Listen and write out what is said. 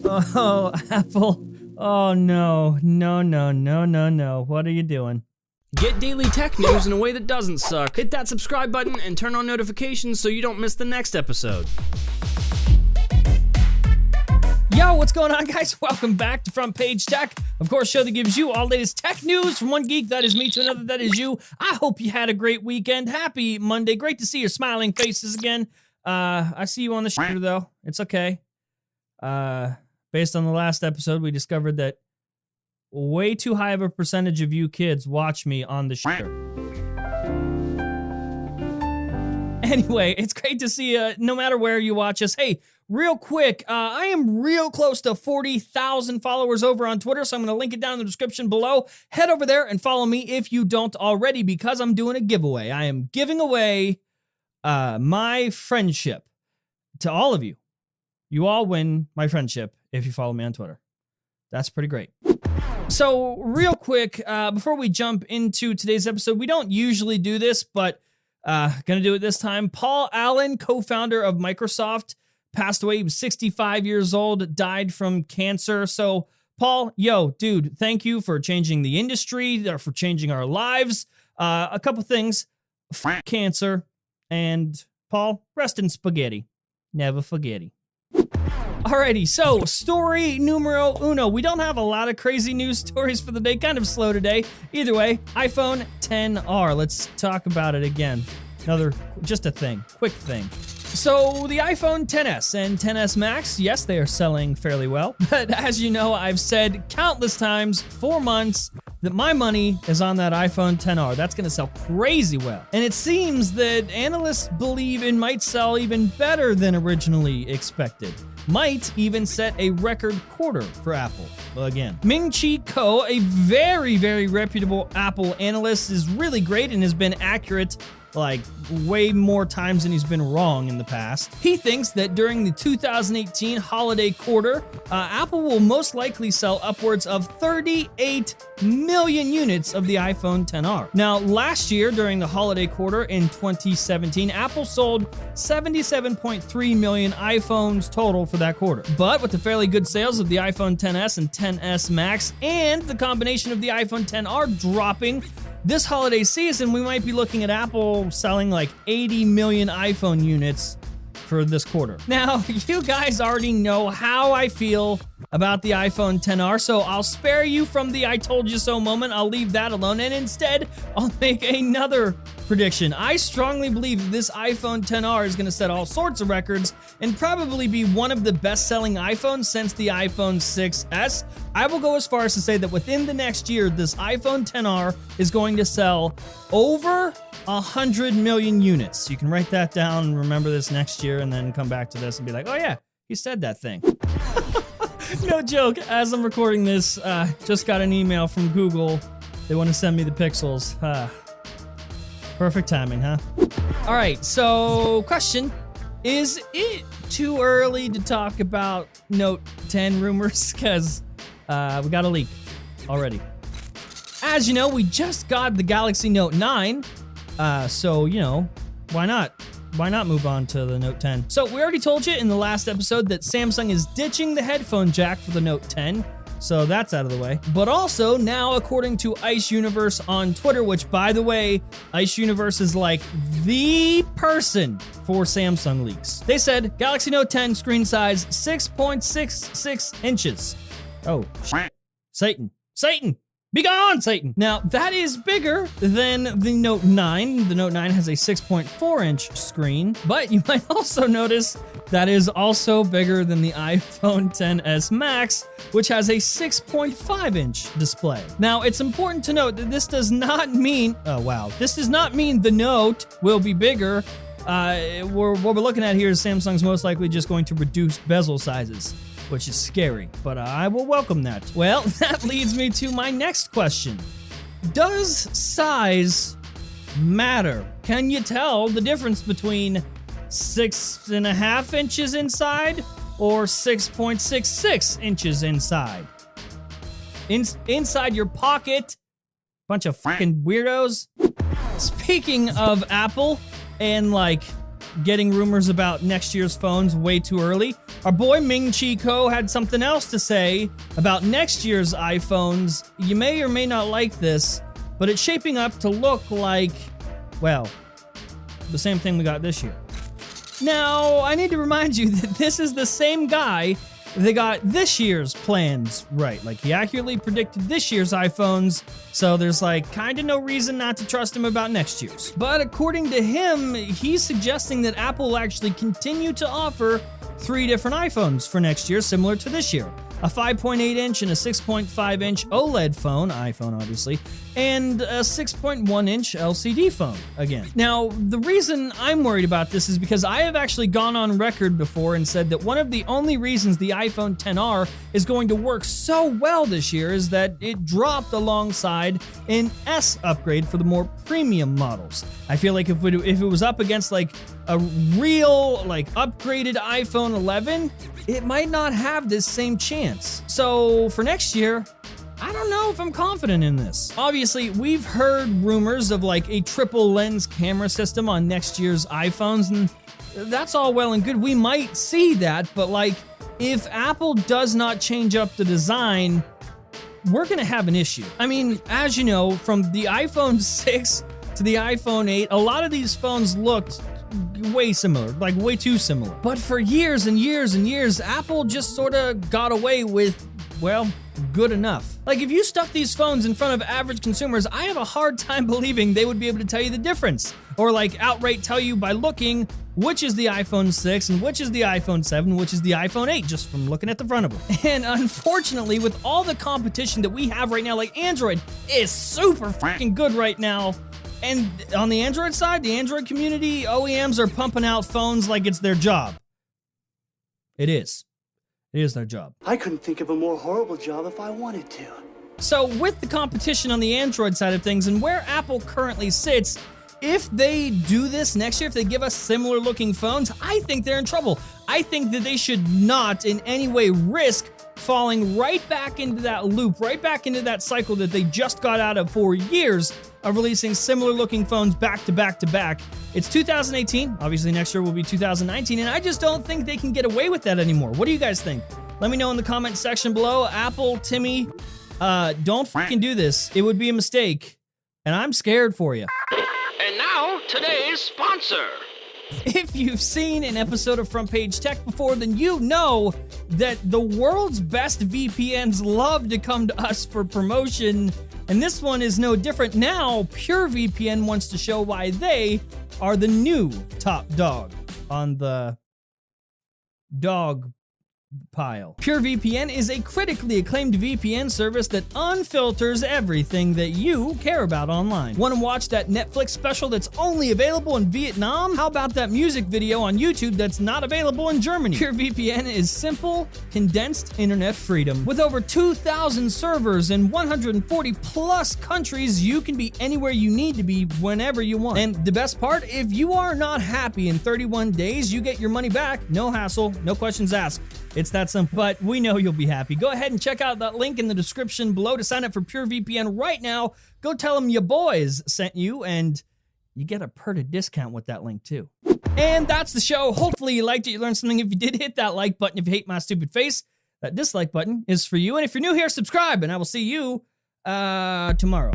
Oh, Apple. Oh, no. No. What are you doing? Get daily tech news in a way that doesn't suck. Hit that subscribe button and turn on notifications so you don't miss the next episode. Yo, what's going on, guys? Welcome back to Front Page Tech. Of course, show that gives you all the latest tech news from one geek, that is me, to another, that is you. I hope you had a great weekend. Happy Monday. Great to see your smiling faces again. I see you on the shitter, though. It's okay. Based on the last episode, we discovered that way too high of a percentage of you kids watch me on the shitter. Anyway, it's great to see you no matter where you watch us. Hey, real quick, I am real close to 40,000 followers over on Twitter, so I'm going to link it down in the description below. Head over there and follow me if you don't already, because I'm doing a giveaway. I am giving away my friendship to all of you. You all win my friendship if you follow me on Twitter. That's pretty great. So real quick, before we jump into today's episode, we don't usually do this, but gonna do it this time. Paul Allen, co-founder of Microsoft, passed away. He was 65 years old, died from cancer. So Paul, yo, dude, thank you for changing the industry, for changing our lives. A couple things, cancer, and Paul, rest in spaghetti. Never forgetty. Alrighty, so story numero uno. We don't have a lot of crazy news stories for the day, kind of slow today. Either way, iPhone XR. Let's talk about it again. Just a thing, quick thing. So the iPhone XS and XS Max, yes, they are selling fairly well. But as you know, I've said countless times, 4 months, that my money is on that iPhone XR. That's gonna sell crazy well. And it seems that analysts believe it might sell even better than originally expected. Might even set a record quarter for Apple again. MingChi Kuo, a very, very reputable Apple analyst, is really great and has been accurate like way more times than he's been wrong in the past. He thinks that during the 2018 holiday quarter, Apple will most likely sell upwards of 38 million units of the iPhone XR. Now, last year during the holiday quarter in 2017, Apple sold 77.3 million iPhones total for that quarter. But with the fairly good sales of the iPhone XS and XS Max and the combination of the iPhone XR dropping this holiday season, we might be looking at Apple selling like 80 million iPhone units for this quarter. Now, you guys already know how I feel about the iPhone XR, so I'll spare you from the I told you so moment. I'll leave that alone, and instead, I'll make another prediction. I strongly believe this iPhone XR is going to set all sorts of records and probably be one of the best-selling iPhones since the iPhone 6S. I will go as far as to say that within the next year, this iPhone XR is going to sell over 100 million units. You can write that down and remember this next year and then come back to this and be like, oh yeah, he said that thing. No joke, as I'm recording this, just got an email from Google. They want to send me the pixels. Perfect timing, huh? All right, so question, is it too early to talk about Note 10 rumors? Because we got a leak already. As you know, we just got the Galaxy Note 9, so, you know, why not? Why not move on to the Note 10? So we already told you in the last episode that Samsung is ditching the headphone jack for the Note 10. So that's out of the way. But also now, according to Ice Universe on Twitter, which by the way, Ice Universe is like the person for Samsung leaks. They said Galaxy Note 10 screen size 6.66 inches. Oh, Satan. Be gone, Satan! Now, that is bigger than the Note 9. The Note 9 has a 6.4-inch screen, but you might also notice that is also bigger than the iPhone XS Max, which has a 6.5-inch display. Now, it's important to note that this does not mean, this does not mean the Note will be bigger. What we're looking at here is Samsung's most likely just going to reduce bezel sizes, which is scary, but I will welcome that. Well, that leads me to my next question. Does size matter? Can you tell the difference between 6.5 inches inside or 6.66 inches inside? Inside your pocket? Bunch of fucking weirdos. Speaking of Apple and like getting rumors about next year's phones way too early. Our boy MingChi Kuo had something else to say about next year's iPhones. You may or may not like this, but it's shaping up to look like, well, the same thing we got this year. Now, I need to remind you that this is the same guy that got this year's plans right. Like, he accurately predicted this year's iPhones, so there's like kind of no reason not to trust him about next year's. But according to him, he's suggesting that Apple will actually continue to offer 3 different iPhones for next year, similar to this year. A 5.8-inch and a 6.5-inch OLED phone, iPhone obviously, and a 6.1-inch LCD phone, again. Now, the reason I'm worried about this is because I have actually gone on record before and said that one of the only reasons the iPhone XR is going to work so well this year is that it dropped alongside an S upgrade for the more premium models. I feel like if it was up against like a real, like, upgraded iPhone 11, it might not have this same chance. So for next year, I don't know if I'm confident in this. Obviously, we've heard rumors of like a triple lens camera system on next year's iPhones, and that's all well and good. We might see that, but like, if Apple does not change up the design, we're gonna have an issue. I mean, as you know, from the iPhone 6 to the iPhone 8, a lot of these phones looked way similar, like way too similar. But for years and years and years, Apple just sort of got away with, well, good enough. Like, if you stuck these phones in front of average consumers, I have a hard time believing they would be able to tell you the difference. Or like outright tell you by looking which is the iPhone 6 and which is the iPhone 7, which is the iPhone 8, just from looking at the front of them. And unfortunately, with all the competition that we have right now, like Android is super fucking good right now. And on the Android side, the Android community, OEMs are pumping out phones like it's their job. It is. It is their job. I couldn't think of a more horrible job if I wanted to. So with the competition on the Android side of things and where Apple currently sits, if they do this next year, if they give us similar looking phones, I think they're in trouble. I think that they should not in any way risk falling right back into that loop, right back into that cycle that they just got out of for years of releasing similar looking phones back to back to back. It's 2018, obviously next year will be 2019, and I just don't think they can get away with that anymore. What do you guys think? Let me know in the comment section below. Apple, Timmy, don't fucking do this. It would be a mistake, and I'm scared for you. And now, today's sponsor. If you've seen an episode of Front Page Tech before, then you know that the world's best VPNs love to come to us for promotion, and this one is no different. Now, PureVPN wants to show why they are the new top dog on the dog pile. PureVPN is a critically acclaimed VPN service that unfilters everything that you care about online. Want to watch that Netflix special that's only available in Vietnam? How about that music video on YouTube that's not available in Germany? PureVPN is simple, condensed internet freedom. With over 2,000 servers in 140 plus countries, you can be anywhere you need to be whenever you want. And the best part, if you are not happy in 31 days, you get your money back. No hassle, no questions asked. It's that simple, but we know you'll be happy. Go ahead and check out that link in the description below to sign up for PureVPN right now. Go tell them your boys sent you, and you get a perted discount with that link too. And that's the show. Hopefully you liked it, you learned something. If you did, hit that like button. If you hate my stupid face, that dislike button is for you. And if you're new here, subscribe, and I will see you tomorrow.